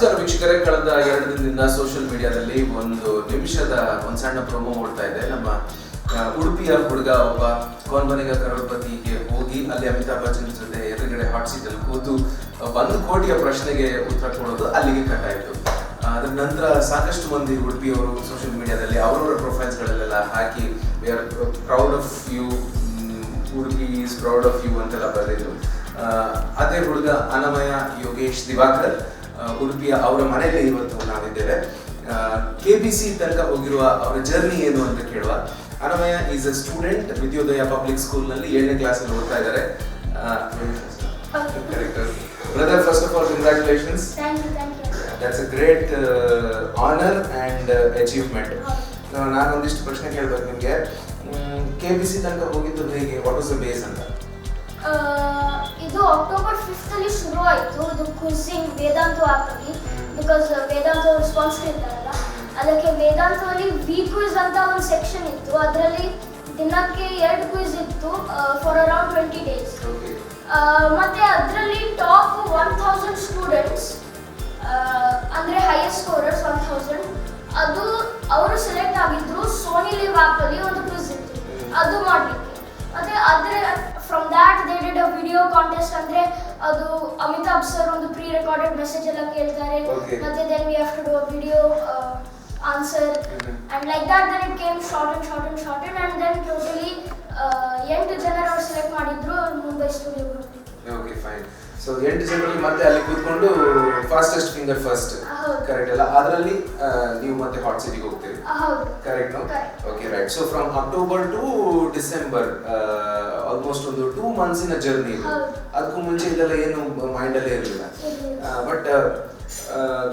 ನಮಸ್ಕಾರ ವೀಕ್ಷಕರೇ, ಕಳೆದ 2 ದಿನದಿಂದ ಸೋಷಿಯಲ್ ಮೀಡಿಯಾದಲ್ಲಿ ಒಂದು ನಿಮಿಷದ ಒಂದು ಸಣ್ಣ ಪ್ರೋಮೋ ಓಡ್ತಾ ಇದೆ. ನಮ್ಮ ಉಡುಪಿಯ ಹುಡುಗ ಒಬ್ಬ ಕೌನ್ ಬನೇಗಾ ಕರೋಡ್ಪತಿಗೆ ಹೋಗಿ ಅಲ್ಲಿ ಅಮಿತಾಬ್ ಬಚ್ಚನ್ ಜೊತೆ ಎದುರುಗಡೆ ಹಾಟ್ ಸೀಟಲ್ಲಿ ಕೂತು 1 ಕೋಟಿಯ ಪ್ರಶ್ನೆಗೆ ಉತ್ತರ ಕೊಡೋದು ಅಲ್ಲಿಗೆ ಕಟ್ ಆಯಿತು. ಅದರ ನಂತರ ಸಾಕಷ್ಟು ಮಂದಿ ಉಡುಪಿಯವರು ಸೋಷಿಯಲ್ ಮೀಡಿಯಾದಲ್ಲಿ ಅವರವರ ಪ್ರೊಫೈಲ್ಸ್ಗಳಲ್ಲೆಲ್ಲ ಹಾಕಿ we are proud of you, Udupi is proud of you ಅಂತೆಲ್ಲ ಬರೆದಿದ್ರು. ಅದೇ ಹುಡುಗ ಅನಮಯ ಯೋಗೇಶ್ ದಿವಾಕರ್ ಉಡುಪಿಯ ಅವರ ಮನೆಯಲ್ಲಿ ಇವತ್ತು ನಾವಿದ್ದೇವೆ. KBC ತನಕ ಹೋಗಿರುವ ಅವರ ಜರ್ನಿ ಏನು ಅಂತ ಕೇಳುವ. Anamaya is a student Vidyodaya public ಸ್ಕೂಲ್ನಲ್ಲಿ 7ನೇ ಕ್ಲಾಸಲ್ಲಿ ಓದ್ತಾ ಇದ್ದಾರೆ. Brother, first of all congratulations. That's a great honour and achievement. ನಾನು ಒಂದಿಷ್ಟು ಪ್ರಶ್ನೆ ಕೇಳಬೇಕು ನಿಮಗೆ. KBC ತನಕ ಹೋಗಿದ್ದು ಹೇಗೆ? ವಾಟ್ ವಾಸ್ ದ ಬೇಸ್ ಅಂತ? ಇದು ಅಕ್ಟೋಬರ್ 5th ಅಲ್ಲಿ ಶುರು ಆಯಿತು. ಇದು ಕ್ವಿಝಿಂಗ್ ವೇದಾಂತ ಆ್ಯಪಲ್ಲಿ, ಬಿಕಾಸ್ ವೇದಾಂತ ಅವರು ಸ್ಪಾನ್ಸರ್ ಇದ್ದಾರಲ್ಲ, ಅದಕ್ಕೆ ವೇದಾಂತದಲ್ಲಿ ವಿ ಕ್ವಿಝ್ ಅಂತ ಒಂದು ಸೆಕ್ಷನ್ ಇತ್ತು. ಅದರಲ್ಲಿ ದಿನಕ್ಕೆ 2 ಕ್ವಿಝ್ ಇತ್ತು ಫಾರ್ ಅರೌಂಡ್ 20 days. ಮತ್ತೆ ಅದರಲ್ಲಿ ಟಾಪ್ 1000 ಸ್ಟೂಡೆಂಟ್ಸ್ ಅಂದರೆ ಹೈಯೆಸ್ಟ್ ಸ್ಕೋರರ್ಸ್ 1000 ಅದು ಅವರು ಸೆಲೆಕ್ಟ್ ಆಗಿದ್ರು. ಸೋನಿ ಲಿವ್ ಆ್ಯಪಲ್ಲಿ ಒಂದು ಕ್ವಿಝ್ ಇತ್ತು, ಅದು ಮಾಡಲಿಕ್ಕೆ. ಮತ್ತೆ ಅದರ from that they did a video contest. ಅಂದರೆ ಅದು ಅಮಿತಾಬ್ ಸರ್ ಒಂದು ಪ್ರೀ ರೆಕಾರ್ಡೆಡ್ ಮೆಸೇಜ್ ಎಲ್ಲ ಕೇಳ್ತಾರೆ, ಮತ್ತೆ then we have to do a video answer and like that. Then it came shorted and then totally 8 ಜನರು ಅವ್ರು ಸೆಲೆಕ್ಟ್ ಮಾಡಿದ್ರು ಮುಂಬೈ ಸ್ಟುಡಿಯೋಗೆ ಹೋಗ್ಲಿಕ್ಕೆ. Okay, fine. ಸೊ 8 ಜನರಲ್ಲಿ ಮತ್ತೆ ಅಲ್ಲಿ ಕೂತ್ಕೊಂಡು ಫಾಸ್ಟೆಸ್ಟ್ ಫಿಂಗರ್ ಫಸ್ಟ್, ಕರೆಕ್ಟ್ ಅಲ್ಲ? ಅದರಲ್ಲಿ ನೀವು ಮತ್ತೆ ಹಾಟ್ ಸಿಟಿಗೆ ಹೋಗ್ತೀರಿ, correct? No? Okay, right. So from October to December almost ಒಂದು 2 months ಜರ್ನಿ ಇದು. ಅದಕ್ಕೂ ಮುಂಚೆ ಇದೆಲ್ಲ ಏನು ಮೈಂಡಲ್ಲೇ ಇರಲಿಲ್ಲ. ಬಟ್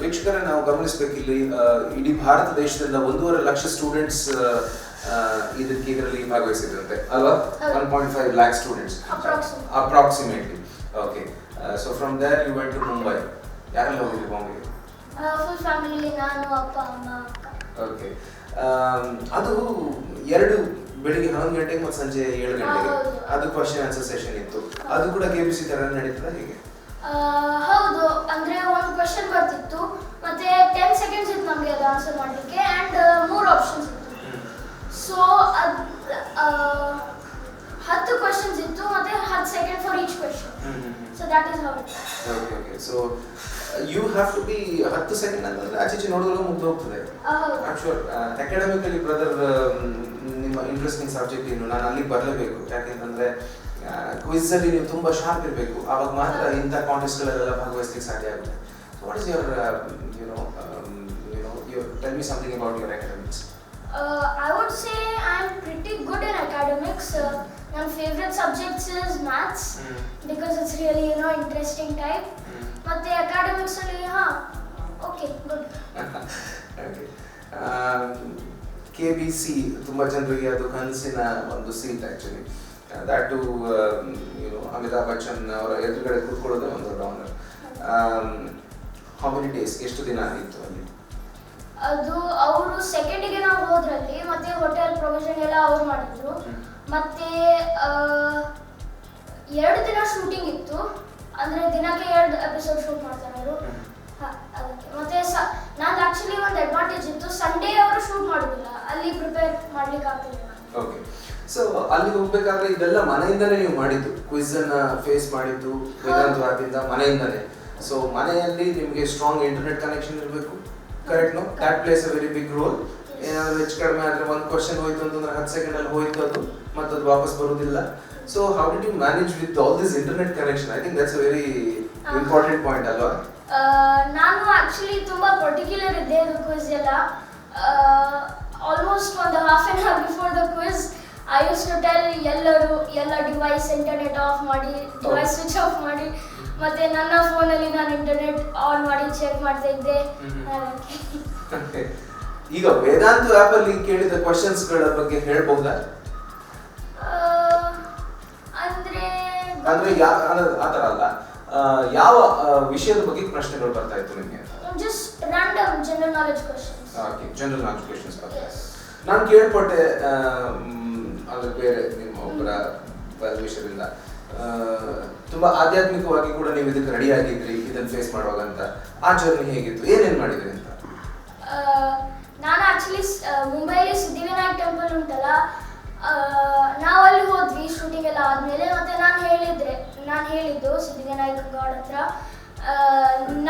ವೀಕ್ಷಕರೇ, ನಾವು ಗಮನಿಸಬೇಕಿಲ್ಲಿ ಇಡೀ ಭಾರತ ದೇಶದಿಂದ 1.5 ಲಕ್ಷ ಸ್ಟೂಡೆಂಟ್ಸ್ ಇದರಲ್ಲಿ ಭಾಗವಹಿಸಿದ್ರಂತೆ ಅಲ್ವಾ? 1.5 lakh students approximately. Okay, so from there you went to Mumbai. ಯಾರೆಲ್ಲ ಹೋಗಿದ್ರಿ ಬಾಂಬೆಗೆ? ಫುಲ್ ಫ್ಯಾಮಿಲಿ, ನಾನು, ಅಪ್ಪ, ಅಮ್ಮ, ಅಕ್ಕ. ಓಕೆ, ಅದು 2 ಬೆಳಿಗ್ಗೆ 11 ಗಂಟೆಗೆ ಮತ್ತು ಸಂಜೆ 7 ಗಂಟೆಗೆ ಅದು ಕ್ವಶನ್ ಆನ್ಸರ್ ಸೆಷನ್ ಇತ್ತು. ಅದು ಕೂಡ KBC ತರ ನಡೀತದ ಹೇಗೆ? ಹೌದು, ಅಂದ್ರೆ ಒಂದು ಕ್ವಶನ್ ಬರ್ತಿತ್ತು, ಮತ್ತೆ 10 seconds ಇತ್ತು ನಮಗೆ ಅದು ಆನ್ಸರ್ ಮಾಡಲಿಕ್ಕೆ, ಆ್ಯಂಡ್ 3 ಆಪ್ಷನ್ಸ್ ಇತ್ತು. ಸೊ 10 ಕ್ವಶನ್ಸ್ ಇತ್ತು, ಮತ್ತೆ 10 seconds for each question. So that is how it. Okay, so you have to be 10 second ಅಂತಂದ್ರೆ ಆಚೆ ನೋಡಿದ್ರೆ ಮುಗ್ದು ಹೋಗ್ತದೆ. I am sure academically brother ನಿಮ್ಮ ಇಂಟ್ರೆಸ್ಟಿಂಗ್ ಸಬ್ಜೆಕ್ಟ್ ಏನು? ನಾನು ಅಲ್ಲಿಗೆ ಬರಲೇಬೇಕು. ಯಾಕೆಂತಂದ್ರೆ ಕ್ವಿಜ್ ಅಲ್ಲಿ ನೀವು ತುಂಬಾ ಶಾರ್ಪ್ ಇರಬೇಕು, ಆವಾಗ ಮಾತ್ರ ಇಂಥ ಕಾಂಟೆಸ್ಟ್ಗಳೆಲ್ಲ ಭಾಗವಹಿಸಲಿಕ್ಕೆ ಸಾಧ್ಯ ಆಗುತ್ತೆ. So what is your tell me something about your academics. I would say I'm pretty good in academics. My favorite subjects is maths because it's really interesting type. But academics ಅಲ್ಲಿ okay, good. Okay. KBC ತುಂಬಾ ಜನರಿಗೆ ಅದು ಕನಸಿನ ಒಂದು seat actually. That to Amitabh Bachchan ಅವರ ಎದುರುಗಡೆ ಕೂತ್ಕೊಳ್ಳೋದೇ ಒಂದು honour. How many days, ಎಷ್ಟು ದಿನ ಆಗಿತ್ತು ಅಲ್ಲಿ? ಅದು ಅವರು ಸೆಕೆಂಡಿಗೆ ನಾವು ಹೋದ್ರಲ್ಲಿ, ಮತ್ತೆ ಹೋಟೆಲ್ ಪ್ರೊವಿಷನ್ ಎಲ್ಲ ಅವ್ರು ಮಾಡಿದ್ರು. ಮತ್ತೆ 2 ದಿನ ಶೂಟಿಂಗ್ ಇತ್ತು, ಅಂದ್ರೆ ದಿನಕ್ಕೆ 2 ಎಪಿಸೋಡ್ ಶೂಟ್ ಮಾಡ್ತಾರೆ ಅವರು. ಅದಕ್ಕೆ ಮತ್ತೆ ನಾನು ಆಕ್ಚುಲಿ ಒಂದು ಅಡ್ವಾಂಟೇಜ್ ಇತ್ತು, ಸಂಡೇ ಅವರು ಶೂಟ್ ಮಾಡೋದಿಲ್ಲ, ಅಲ್ಲಿ ಪ್ರಿಪೇರ್ ಮಾಡ್ಲಿಕ್ಕೆ ಆಗ್ತಿಲ್ಲ. ಓಕೆ, ಸೊ ಅಲ್ಲಿ ಹೋಗ್ಬೇಕಾದ್ರೆ ಇದೆಲ್ಲ ಮನೆಯಿಂದನೇ ನೀವು ಮಾಡಿದ್ದು? ಕ್ವಿಜ್ ಅನ್ನ ಫೇಸ್ ಮಾಡಿದ್ದು ವೇದಾಂತ ಆ್ಯಪಿಂದ ಮನೆಯಿಂದನೇ. ಸೊ ಮನೆಯಲ್ಲಿ ನಿಮಗೆ ಸ್ಟ್ರಾಂಗ್ ಇಂಟರ್ನೆಟ್ ಕನೆಕ್ಷನ್ ಇರಬೇಕು, correct? No? That plays a very big role. ಏನಾದರೂ ಹೆಚ್ಚು ಕಡಿಮೆ ಆದರೆ ಒಂದು ಕ್ವಶನ್ ಹೋಯ್ತು ಅಂತಂದ್ರೆ 10 ಸೆಕೆಂಡಲ್ಲಿ ಹೋಯ್ತು ಅದು, ಮತ್ತು ಅದು ವಾಪಸ್ ಬರೋದಿಲ್ಲ. So how did you manage with all this internet connection? I think that's a very important point ಅಲ್ವಾ? ನಾನು ಆಕ್ಚುಲಿ ತುಂಬಾ ಪರ್ಟಿಕ್ಯುಲರ್ ಇದ್ದೆ ಇದು ಕ್ವಿಜ್ ಎಲ್ಲ. ಆಲ್ಮೋಸ್ಟ್ ಒಂದು half an hour before the quiz I used to tell ಎಲ್ಲ device internet off ಮಾಡಿ, device switch off ಮಾಡಿ, ಮತ್ತೆ ನನ್ನ ಫೋನಲ್ಲಿ ನಾನು ಇಂಟರ್ನೆಟ್ ಆನ್ ಮಾಡಿ ಚೆಕ್ ಮಾಡ್ತಾ ಇದ್ದೆ. ಈಗ ವೇದಾಂತ ಆ್ಯಪ್ ಅಲ್ಲಿ ಕೇಳಿದ ಕ್ವಶನ್ಸ್ ಗಳ ಬಗ್ಗೆ ಹೇಳ್ಬಹುದಾ? ಅಂದ್ರೆ ಆತರ ಅಲ್ಲ, ಯಾವ ವಿಷಯದ ಬಗ್ಗೆ ಪ್ರಶ್ನೆಗಳು ಬರ್ತಾ ಇತ್ತು ನಿಮಗೆ? Just random general knowledge questions. Okay, general knowledge questions ಬರ್ತಾ ಇತ್ತು. ನಾನು ಕೇಳ್ಪಟ್ಟೆ, ಅಂದ್ರೆ ಬೇರೆ ನಿಮ್ಮ ಒಬ್ಬರ ವಿಷಯದಿಂದ ತುಂಬಾ ಆಧ್ಯಾತ್ಮಿಕವಾಗಿ ಕೂಡ ನೀವು ಇದಕ್ಕೆ ರೆಡಿ ಆಗಿದ್ರಿ ಇದನ್ನ ಫೇಸ್ ಮಾಡುವಾಗ ಅಂತ. ಆ ಜರ್ನಿ ಹೇಗಿತ್ತು, ಏನೇನ್ ಮಾಡಿದ್ರಿ ಅಂತ? ನಾನು ಆಕ್ಚುಲಿ ಮುಂಬೈಲಿ ಸಿದ್ಧಿವಿನಾಯಕ್ ಟೆಂಪಲ್ ಉಂಟಲ್ಲ, ನಾವು ಅಲ್ಲಿ ಹೋದ್ವಿ ಶೂಟಿಂಗ್ ಎಲ್ಲ ಆದ್ಮೇಲೆ. ಮತ್ತೆ ನಾನು ಹೇಳಿದ್ದು ಸಿದ್ಧಿವಿನಾಯಕ್ ಗಾಡ್ ಹತ್ರ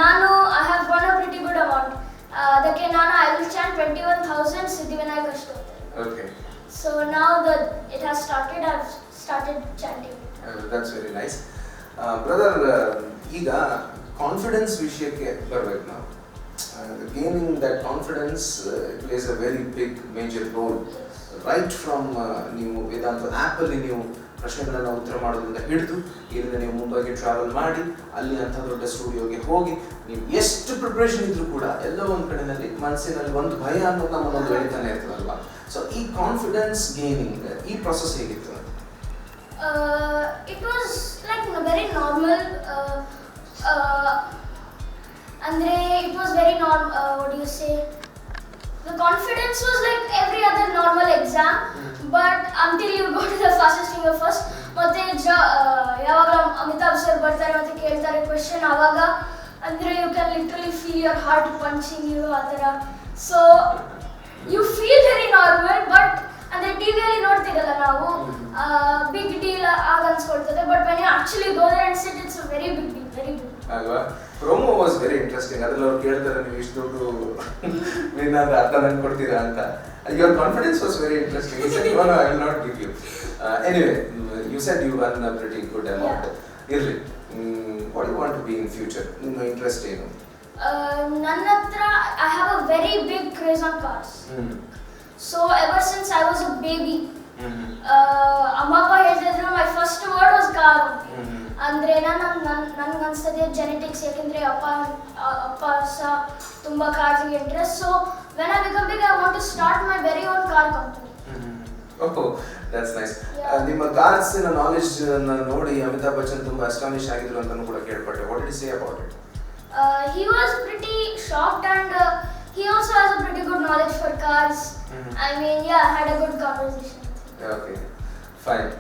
ನಾನು I have got a pretty good amount. ಅದಕ್ಕೆ ನಾನು ಐ ವಿಲ್ ಚಾಂಟ್ 21,000 ಸಿದ್ಧಿವಿನಾಯಕ್ ಅಷ್ಟು. Okay. So now that it has started, I have started chanting. That's very nice. Brother, ಈಗ ಕಾನ್ಫಿಡೆನ್ಸ್ ವಿಷಯಕ್ಕೆ ಬರ್ಬೇಕು ನಾವು. Gaining that confidence plays a very big major role. Right from ನೀವು ವೇದಾಂತ ಆ್ಯಪಲ್ಲಿ ನೀವು ಪ್ರಶ್ನೆಗಳನ್ನು ಉತ್ತರ ಮಾಡೋದ್ರಿಂದ ಹಿಡಿದು ಇಲ್ಲಿಂದ ನೀವು ಮುಂಬೈಗೆ ಟ್ರಾವೆಲ್ ಮಾಡಿ ಅಲ್ಲಿ ಅಂಥ ದೊಡ್ಡ ಸ್ಟುಡಿಯೋಗೆ ಹೋಗಿ ನೀವು ಎಷ್ಟು ಪ್ರಿಪ್ರೇಷನ್ ಇದ್ರೂ ಕೂಡ ಎಲ್ಲೋ ಒಂದು ಕಡೆಯಲ್ಲಿ ಮನಸ್ಸಿನಲ್ಲಿ ಒಂದು ಭಯ ಅನ್ನೋದು ನಮ್ಮನ್ನೊಂದು ಬೆಳೀತಾನೆ ಇರ್ತದಲ್ವಾ. ಸೊ ಈ ಕಾನ್ಫಿಡೆನ್ಸ್ ಗೇನಿಂಗ್ ಈ ಪ್ರೊಸೆಸ್ ಹೇಗಿತ್ತು? It was like very normal. Andre it was very normal. What do you say? The confidence was like every other normal exam, but until you go to the fastest finger first, ಮತ್ತೆ ಯಾವಾಗ Amitabh sir ಬರ್ತಾರೆ ಮತ್ತೆ ಕೇಳ್ತಾರೆ question, ಆವಾಗ ಅಂದ್ರೆ you can literally feel your heart punching you ಆ ಥರ. So you feel very normal, but ಅಂದ್ರೆ ಟಿವಿಯಲ್ಲಿ ನೋಡ್ತಿರಲ್ಲ ನಾವು, ಬಿಗ್ ಡೀಲ್ ಆಗ ಅನ್ಸ್ಕೊಳ್ತದೆ. But when you actually go there and sit, it's very big deal, very big. ಅಲ್ವಾ? Promo was very interesting. ಅದ್ರಲ್ಲಿ ಅವ್ರು ಕೇಳ್ತಾರೆ ನೀವು ಇಷ್ಟು ದುಡ್ಡು ನೀನಾದ್ರೆ ಅರ್ಧ ನಂಗೆ ಕೊಡ್ತೀರಾ ಅಂತ. Your confidence was very interesting. You said I will not give you. Anyway, you said you won a pretty good amount. ಇರ್ಲಿ, what you want to be in future? ನಿಮ್ಮ ಇಂಟ್ರೆಸ್ಟ್ ಏನು? ನನ್ನ ಹತ್ರ I have a very big craze on cars. So ever since I was a baby, ಅಮ್ಮ ಅಪ್ಪ ಹೇಳ್ತಿದ್ರು my first word was car. ಅಂದ್ರೆ ನನ್ಗೆ ಅನ್ಸ್ತದೆ ಜೆನೆಟಿಕ್ಸ್, ಯಾಕೆಂದ್ರೆ ಅಪ್ಪ ಸಹ ತುಂಬಾ ಕಾರ್ಸ್ಗೆ interest. So when I become big I want to start my very own car company. Oh, that's nice. ನಿಮ್ಮ ಕಾರ್ಸ್ನ ನಾಲೆಜ್ ನೋಡಿ ಅಮಿತಾಬ್ ಬಚ್ಚನ್ ತುಂಬಾ ಅಸ್ಟಾನಿಶ್ ಆಗಿದ್ರು ಅಂತಾನೂ ಕೂಡ ಕೇಳ್ಪಟ್ಟೆ. What did you say about it? He was pretty shocked, and he also has a pretty good knowledge for cars. I mean, yeah, I had a good conversation. Okay, fine.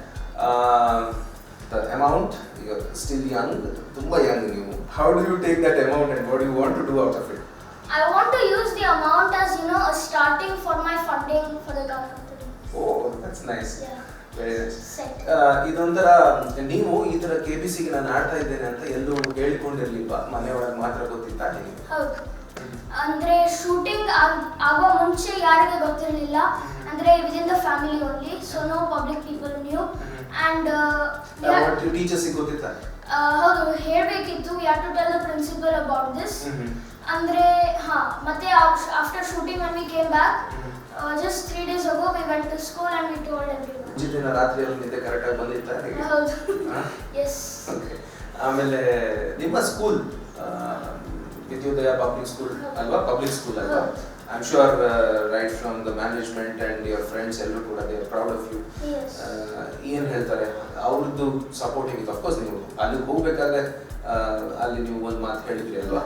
The amount, you're still young, tumba young ನೀವು. How do you take that amount and what do you want to do out of it? I want to use the amount as, a starting for my funding for the car company. Oh, that's nice. Yeah. Very nice. ಇದೊಂಥರ ನೀವು ಈ ತರ ಕೆಬಿಸಿಗೆ ನಾನು ಆಡ್ತಾ ಇದ್ದೇನೆ ಅಂತ ಎಲ್ಲೂ ಹೇಳಿಕೊಂಡಿರ್ಲಿಲ್ವಾ? ಮನೆಯೊಳಗೆ ಮಾತ್ರ ಗೊತ್ತಿತ್ತಾ ನಿಮಗೆ? ಹೌದು. ಅಂದ್ರೆ ಶೂಟಿಂಗ್ ಆಗೋ ಮುಂಚೆ ಯಾರಿಗೆ ಗೊತ್ತಿರಲಿಲ್ಲ, ಅಂದ್ರೆ within the family only. So no public people knew. And teachers ಗೊತ್ತಿತ್ತಾ? ಹೌದು, ಹೇಳ್ಬೇಕಿತ್ತು. We had to tell the principal about this. ಅಂದ್ರೆ ಮತ್ತೆ after shooting when we came back, just 3 days ago we went to school and we told everyone. ದಿನ ರಾತ್ರಿ ಅಲ್ಲಿ ನಿದ್ದೆ correct ಆಗಿ ಬಂದಿತ್ತಾ? ಹೌದು. ಎಸ್. ಓಕೆ. ಆಮೇಲೆ ನಿಮ್ಮ ಸ್ಕೂಲ್ ವಿದ್ಯೋದಯ ಪಬ್ಲಿಕ್ ಸ್ಕೂಲ್ ಅಲ್ವಾ? ಪಬ್ಲಿಕ್ ಸ್ಕೂಲ್ ಅಲ್ವಾ? I am sure right from the management and your friends ಎಲ್ಲರೂ ಕೂಡ they are proud of you. ಏನು ಹೇಳ್ತಾರೆ ಅವ್ರದ್ದು ಸಪೋರ್ಟ್ ಹೇಗಿತ್ತು? ಅಫ್ಕೋರ್ಸ್ ನೀವು ಅಲ್ಲಿ ಹೋಗ್ಬೇಕಾದ್ರೆ ಅಲ್ಲಿ ನೀವು ಒಂದು ಮಾತು ಹೇಳಿದ್ರಿ ಅಲ್ವಾ?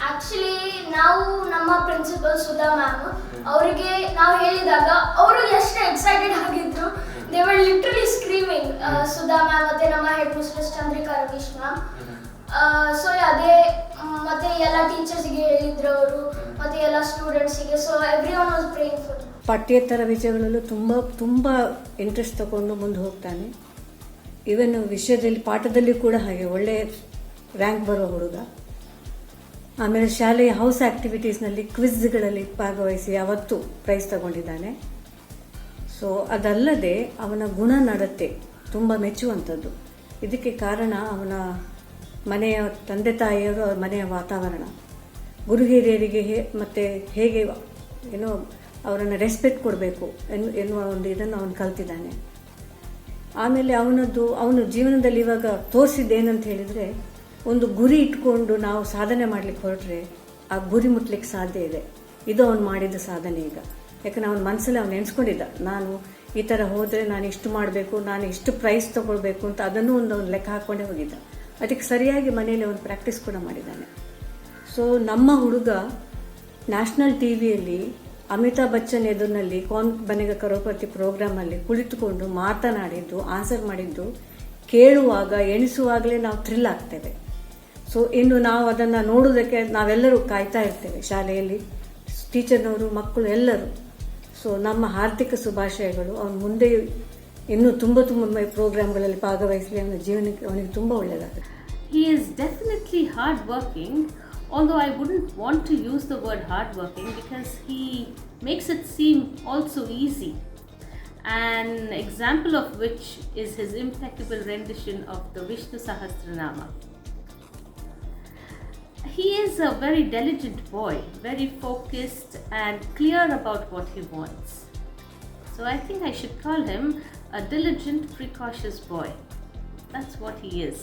ಆಕ್ಚುಲಿ ನಾವು ನಮ್ಮ ಪ್ರಿನ್ಸಿಪಲ್ ಸುಧಾ ಮ್ಯಾಮ್ ಅವರಿಗೆ ನಾವು ಹೇಳಿದಾಗ ಅವರು ಎಷ್ಟು ಎಕ್ಸೈಟೆಡ್ ಆಗಿದ್ರು. They were literally screaming. Sudha ma'am ಮತ್ತೆ ನಮ್ಮ head mistress Chandrika Ravish ma'am. So ಅದೇ ಮತ್ತೆ ಎಲ್ಲ ಟೀಚರ್ಸ್ಗೆ ಹೇಳಿದ್ರು ಅವರು, ಮತ್ತೆ ಎಲ್ಲ ಸ್ಟೂಡೆಂಟ್ಸಿಗೆ. So everyone was praying for. ಪಠ್ಯೇತರ ವಿಷಯಗಳಲ್ಲೂ ತುಂಬ ಇಂಟ್ರೆಸ್ಟ್ ತಗೊಂಡು ಮುಂದೆ ಹೋಗ್ತಾನೆ. ಈವನ್ ವಿಷಯದಲ್ಲಿ ಪಾಠದಲ್ಲಿ ಕೂಡ ಹಾಗೆ ಒಳ್ಳೆ ರ್ಯಾಂಕ್ ಬರೋ ಹುಡುಗ. ಆಮೇಲೆ ಶಾಲೆಯ ಹೌಸ್ ಆಕ್ಟಿವಿಟೀಸ್ನಲ್ಲಿ ಕ್ವಿಜ್ಗಳಲ್ಲಿ ಭಾಗವಹಿಸಿ ಅವತ್ತು ಪ್ರೈಸ್ ತಗೊಂಡಿದ್ದಾನೆ. ಸೊ ಅದಲ್ಲದೆ ಅವನ ಗುಣ ನಡತೆ ತುಂಬ ಮೆಚ್ಚುವಂಥದ್ದು. ಇದಕ್ಕೆ ಕಾರಣ ಅವನ ಮನೆಯ ತಂದೆ ತಾಯಿಯವರು, ಅವ್ರ ಮನೆಯ ವಾತಾವರಣ, ಗುರು ಹಿರಿಯರಿಗೆ ಮತ್ತು ಹೇಗೆ ಅವರನ್ನು ರೆಸ್ಪೆಕ್ಟ್ ಕೊಡಬೇಕು ಎನ್ನುವ ಒಂದು ಇದನ್ನು ಅವನು ಕಲ್ತಿದ್ದಾನೆ. ಆಮೇಲೆ ಅವನು ಜೀವನದಲ್ಲಿ ಇವಾಗ ತೋರಿಸಿದ್ದೇನಂತ ಹೇಳಿದರೆ, ಒಂದು ಗುರಿ ಇಟ್ಕೊಂಡು ನಾವು ಸಾಧನೆ ಮಾಡಲಿಕ್ಕೆ ಹೊರಟ್ರೆ ಆ ಗುರಿ ಮುಟ್ಲಿಕ್ಕೆ ಸಾಧ್ಯ ಇದೆ. ಇದು ಅವನು ಮಾಡಿದ ಸಾಧನೆ ಈಗ. ಯಾಕಂದ್ರೆ ಅವನ ಮನಸ್ಸಲ್ಲಿ ಅವನು ನೆನೆಸ್ಕೊಂಡಿದ್ದ, ನಾನು ಈ ಥರ ಹೋದರೆ ನಾನು ಇಷ್ಟು ಮಾಡಬೇಕು, ನಾನು ಇಷ್ಟು ಪ್ರೈಸ್ ತೊಗೊಳ್ಬೇಕು ಅಂತ. ಅದನ್ನು ಒಂದು ಅವನು ಲೆಕ್ಕ ಹಾಕ್ಕೊಂಡೇ ಹೋಗಿದ್ದ. ಅದಕ್ಕೆ ಸರಿಯಾಗಿ ಮನೆಯಲ್ಲಿ ಅವನು ಪ್ರಾಕ್ಟೀಸ್ ಕೂಡ ಮಾಡಿದ್ದಾನೆ. ಸೊ ನಮ್ಮ ಹುಡುಗ ನ್ಯಾಷನಲ್ ಟಿವಿಯಲ್ಲಿ ಅಮಿತಾಬ್ ಬಚ್ಚನ್ ಎದುರಿನಲ್ಲಿ ಕೌನ್ ಬನೇಗಾ ಕರೋಡ್ಪತಿ ಪ್ರೋಗ್ರಾಮಲ್ಲಿ ಕುಳಿತುಕೊಂಡು ಮಾತನಾಡಿದ್ದು, ಆನ್ಸರ್ ಮಾಡಿದ್ದು ಕೇಳುವಾಗ ಎಣಿಸುವಾಗಲೇ ನಾವು ಥ್ರಿಲ್ ಆಗ್ತೇವೆ. ಸೊ ಇನ್ನು ನಾವು ಅದನ್ನು ನೋಡೋದಕ್ಕೆ ನಾವೆಲ್ಲರೂ ಕಾಯ್ತಾ ಇರ್ತೇವೆ, ಶಾಲೆಯಲ್ಲಿ ಟೀಚರ್ನವರು, ಮಕ್ಕಳು ಎಲ್ಲರೂ. ಸೊ ನಮ್ಮ ಹಾರ್ದಿಕ ಶುಭಾಶಯಗಳು. ಅವನು ಮುಂದೆ ಇನ್ನೂ ತುಂಬ ಪ್ರೋಗ್ರಾಮ್ಗಳಲ್ಲಿ ಭಾಗವಹಿಸಲಿ. ಅವನ ಜೀವನಕ್ಕೆ ಅವನಿಗೆ ತುಂಬ ಒಳ್ಳೆಯದಾಗುತ್ತೆ. He is definitely hardworking, although I wouldn't want to use the word hardworking because he makes it seem also easy. An example of which is his impeccable rendition of the Vishnu Sahasranama. He is a very diligent boy, very focused and clear about what he wants. So I think I should call him a diligent, precautious boy. That's what he is.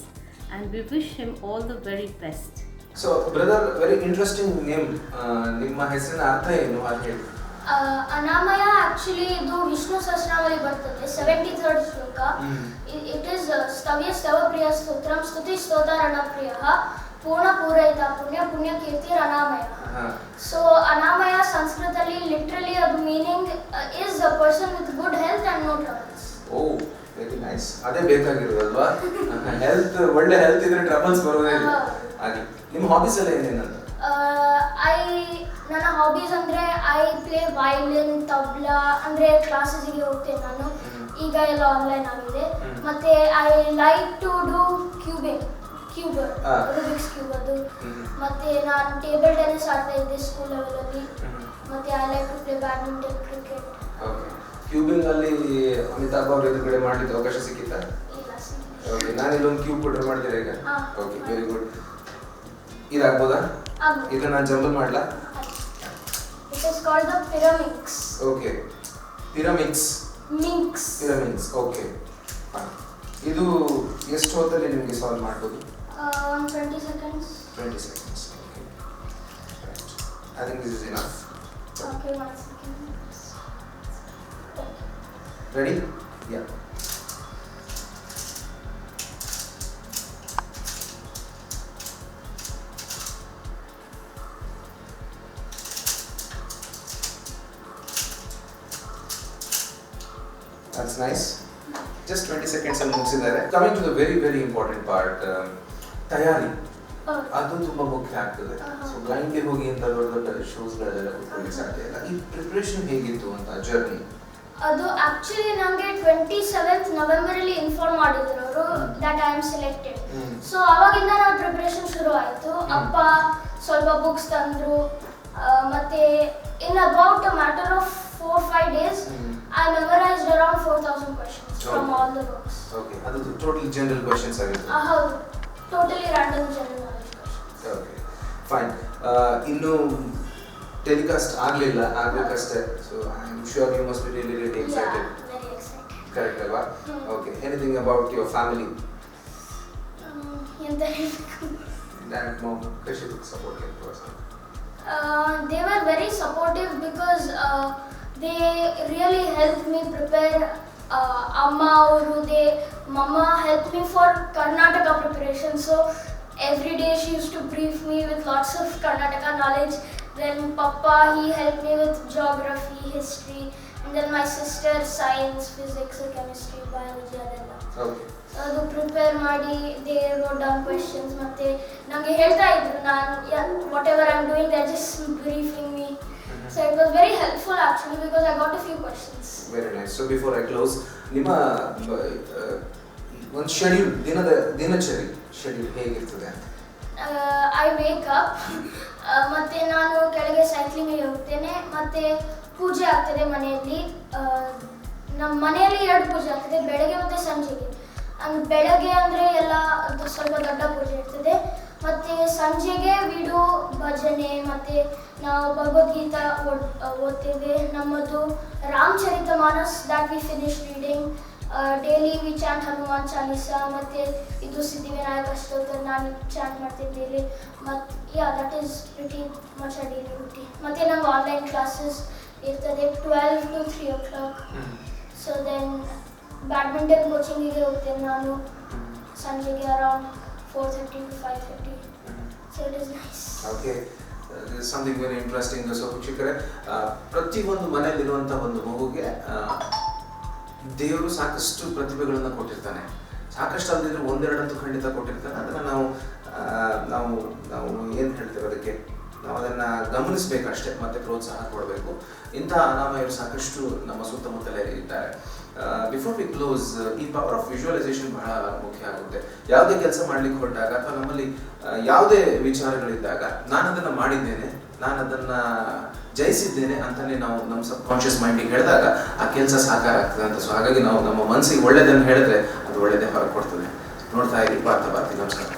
And we wish him all the very best. So brother, very interesting name. ನಿಮ್ಮ ಹೆಸರಿನ ಅರ್ಥ ಏನು ಅದು ಹೇಳಿ. ಅನಾಮಯ actually ಇದು ವಿಷ್ಣು ಸಹಸ್ರನಾಮದಲ್ಲಿ ಬರ್ತದೆ, 73rd ಶ್ಲೋಕ. It is ಸ್ತವ್ಯ ಸ್ತವ ಪ್ರಿಯ ಸ್ತೋತ್ರಂ ಸ್ತುತಿ ಸ್ತೋತಾರಣ ಪ್ರಿಯ ಪೂರ್ಣ ಪೂರೈತ ಪುಣ್ಯ ಪುಣ್ಯ ಕೀರ್ತಿ ಅನಾಮಯ. ಸೊ ಅನಾಮಯ ಸಂಸ್ಕೃತದಲ್ಲಿ ಲಿಟ್ರಲಿ ಅದು meaning is a person with good health and no troubles. Oh, very nice. ಅದೇ ಬೇಕಾಗಿರೋದಲ್ವಾ? ಹೆಲ್ತ್, ಒಳ್ಳೆ ಹೆಲ್ತ್ ಇದ್ರೆ ಟ್ರಬಲ್ಸ್ ಬರೋದೇ ಇಲ್ಲ. ಹಾಗೆ ನಿಮ್ಮ ಹಾಬೀಸ್ ಎಲ್ಲ ಏನೇನಂತ? ನನ್ನ ಹಾಬೀಸ್ ಅಂದ್ರೆ ಐ ಪ್ಲೇ ವಯಲಿನ್, ತಬ್ಲಾ, ಅಂದ್ರೆ ಕ್ಲಾಸಸ್ಗೆ ಹೋಗ್ತೇನೆ ನಾನು. ಈಗ ಎಲ್ಲ ಆನ್ಲೈನ್ ಆಗಿದೆ. ಮತ್ತೆ I like to do Rubik's cube ಅದು. ಮತ್ತೆ ನಾನು ಟೇಬಲ್ ಟೆನ್ನಿಸ್ ಆಡ್ತಾ ಇದ್ದೆ ಸ್ಕೂಲ್ ಲೆವೆಲಲ್ಲಿ. ಮತ್ತೆ I like to play badminton, cricket. Okay. Cubing ಅಲ್ಲಿ ಅಮಿತಾಬ್ ಅವ್ರ ಎದುರುಗಡೆ ಮಾಡ್ಲಿಕ್ಕೆ ಅವಕಾಶ ಸಿಕ್ಕಿತ್ತಾ? ಓಕೆ. ನಾನು ಇಲ್ಲೊಂದು ಕ್ಯೂಬ್ ಕೊಟ್ಟರೆ ಮಾಡ್ತೀರಾ ಈಗ? Okay, very good. ಇದಾಗ್ಬೋದಾ? ಈಗ ನಾನು ಜಂಬಲ್ ಮಾಡ್ಲಾ? It is called the Pyraminx. Okay. Pyramids. Okay. ಇದು ಎಷ್ಟು ಹೊತ್ತಲ್ಲಿ ನಿಮಗೆ ಸಾಲ್ವ್ ಮಾಡ್ಬೋದು? 20 seconds. 20 seconds. Okay. Right. I think this is enough. Okay, 1 second. Ready? Yeah. That's nice. Just 20 seconds ಅಲ್ಲಿ ಮುಗಿಸಿದ್ದಾರೆ. Coming to the very very important part, ತಯಾರಿ. ಅದು ತುಂಬಾ ಮುಖ್ಯ ಆಗ್ತದೆ. ಸೊ ಬ್ಲೈಂಡ್ಲಿ ಹೋಗಿ ಅಂತ ದೊಡ್ಡ ದೊಡ್ಡ ಶೋಸ್ಗಳೆಲ್ಲ ಕೂತ್ಕೊಳ್ಳಿ ಸಾಧ್ಯ ಇಲ್ಲ. ಈ ಪ್ರಿಪರೇಷನ್ ಹೇಗಿತ್ತು ಅಂತ ಜರ್ನಿ? ಅದು ಆಕ್ಚುಲಿ ನನಗೆ 27th ನವೆಂಬರ್ ಅಲ್ಲಿ ಇನ್ಫಾರ್ಮ್ ಮಾಡಿದ್ರು ಅವರು that I am selected. So ಅವಾಗಿಂದ ನಾವು ಪ್ರಿಪರೇಷನ್ ಶುರು ಆಯಿತು. ಅಪ್ಪ ಸ್ವಲ್ಪ ಬುಕ್ಸ್ ತಂದ್ರು. ಮತ್ತೆ in about a matter of 4-5 days I memorized around 4,000 questions from all the books. Okay, ಅದು ಟೋಟಲಿ ಜನರಲ್ ಕ್ವೆಶ್ಚನ್ಸ್ ಆಗಿತ್ತು. ಹೌದು, totally random general knowledge questions. Okay, fine. ಇನ್ನು ಟೆಲಿಕಾಸ್ಟ್ ಆಗಬೇಕಷ್ಟೇ. So I am sure you must be really really excited. Very excited. Correct ಅಲ್ವಾ? Okay. Anything about your family? ಎಂತ ಹೇಳಬೇಕು? Dad, mom, Krishi supportive person. They were very supportive because they really helped me prepare. Amma Mama helped me for Karnataka preparation. So every day she used to brief me with lots of Karnataka knowledge. Then Papa, he helped me with geography, history, and then my sister science, physics, chemistry, biology adella. Okay. ಅದು prepare ಮಾಡಿ they wrote down questions. ಮತ್ತೆ ನನಗೆ ಹೇಳ್ತಾ ಇದ್ರು, ನಾನು what ever I am doing they just briefing me. So it was very helpful actually because I got a few questions. Very nice. So before I close, ನಿಮ್ಮ ಒಂದು ದಿನಚರಿ schedule ಹೇಗಿರ್ತದೆ? I wake up, ಮತ್ತೆ ನಾನು ಕೆಳಗೆ ಸೈಕ್ಲಿಂಗಿಗೆ ಹೋಗ್ತೇನೆ. ಮತ್ತೆ ಪೂಜೆ ಆಗ್ತದೆ ಮನೆಯಲ್ಲಿ. ನಮ್ಮ ಮನೆಯಲ್ಲಿ 2 ಪೂಜೆ ಆಗ್ತದೆ, ಬೆಳಗ್ಗೆ ಮತ್ತು ಸಂಜೆಗೆ. ಬೆಳಗ್ಗೆ ಅಂದರೆ ಎಲ್ಲ ಸ್ವಲ್ಪ ದೊಡ್ಡ ಪೂಜೆ ಇರ್ತದೆ. ಮತ್ತು ಸಂಜೆಗೆ ವಿಡು ಭಜನೆ, ಮತ್ತು ನಾವು ಭಗವದ್ಗೀತಾ ಓದ್ತೇವೆ. ನಮ್ಮದು Ramcharit Manas that we finish reading. Daily we chant Hanuman Chalisa, ಮತ್ತು ಇದು ಸಿದ್ಧಿವಿನಾಯಕ ಸ್ತೋತ್ರ ನಾನು ಚಾಂಟ್ ಮಾಡ್ತೀನಿ ಡೈಲಿ. ಮತ್ತು that is pretty much a daily routine. ಮತ್ತು ನಮ್ಗೆ ಆನ್ಲೈನ್ ಕ್ಲಾಸಸ್ ಇರ್ತದೆ 12 to 3 o'clock. So then badminton ಕೋಚಿಂಗಿಗೆ ಹೋಗ್ತೇನೆ ನಾನು ಸಂಜೆಗೆ around 4:30 to 5:30. So it is nice. Okay, something very interesting. So ಶಿಕ್ಷಕರೇ, ಪ್ರತಿಯೊಂದು ಮನೆಯಲ್ಲಿರುವಂಥ ಒಂದು ಮಗುಗೆ ದೇವರು ಸಾಕಷ್ಟು ಪ್ರತಿಭೆಗಳನ್ನು ಕೊಟ್ಟಿರ್ತಾನೆ. ಸಾಕಷ್ಟು ಅಲ್ಲದಿದ್ರು ಒಂದೆರಡಂತೂ ಖಂಡಿತ ಕೊಟ್ಟಿರ್ತಾರೆ. ಅದನ್ನು ನಾವು ನಾವು ನಾವು ಏನು ಹೇಳ್ತೇವೆ ಅದಕ್ಕೆ, ನಾವು ಅದನ್ನು ಗಮನಿಸಬೇಕಷ್ಟೇ, ಮತ್ತೆ ಪ್ರೋತ್ಸಾಹ ಕೊಡಬೇಕು. ಇಂಥ ಅನಾಮಯರು ಸಾಕಷ್ಟು ನಮ್ಮ ಸುತ್ತಮುತ್ತಲೇ ಇದ್ದಾರೆ. ಬಿಫೋರ್ ವಿ ಕ್ಲೋಸ್, ಈ ಪವರ್ ಆಫ್ ವಿಜುವಲೈಸೇಷನ್ ಬಹಳ ಮುಖ್ಯ ಆಗುತ್ತೆ. ಯಾವುದೇ ಕೆಲಸ ಮಾಡ್ಲಿಕ್ಕೆ ಹೊರಟಾಗ ಅಥವಾ ನಮ್ಮಲ್ಲಿ ಯಾವುದೇ ವಿಚಾರಗಳಿದ್ದಾಗ ನಾನು ಅದನ್ನು ಮಾಡಿದ್ದೇನೆ, ನಾನು ಅದನ್ನು ಜಯಿಸಿದ್ದೇನೆ ಅಂತಲೇ ನಾವು ನಮ್ಮ ಸಬ್ ಕಾನ್ಷಿಯಸ್ ಮೈಂಡಿಗೆ ಹೇಳಿದಾಗ ಆ ಕೆಲಸ ಸಾಕಾರ ಆಗ್ತದೆ ಅಂತ. ಸೊ ಹಾಗಾಗಿ ನಾವು ನಮ್ಮ ಮನಸ್ಸಿಗೆ ಒಳ್ಳೆಯದನ್ನು ಹೇಳಿದ್ರೆ ಅದು ಒಳ್ಳೆಯದೇ ಹೊರಗೆ ಕೊಡ್ತದೆ. ನೋಡ್ತಾ ಇರಿ, ಬಾರ್ತಾ ಬಾರ್ತಿ. ನಮಸ್ಕಾರ.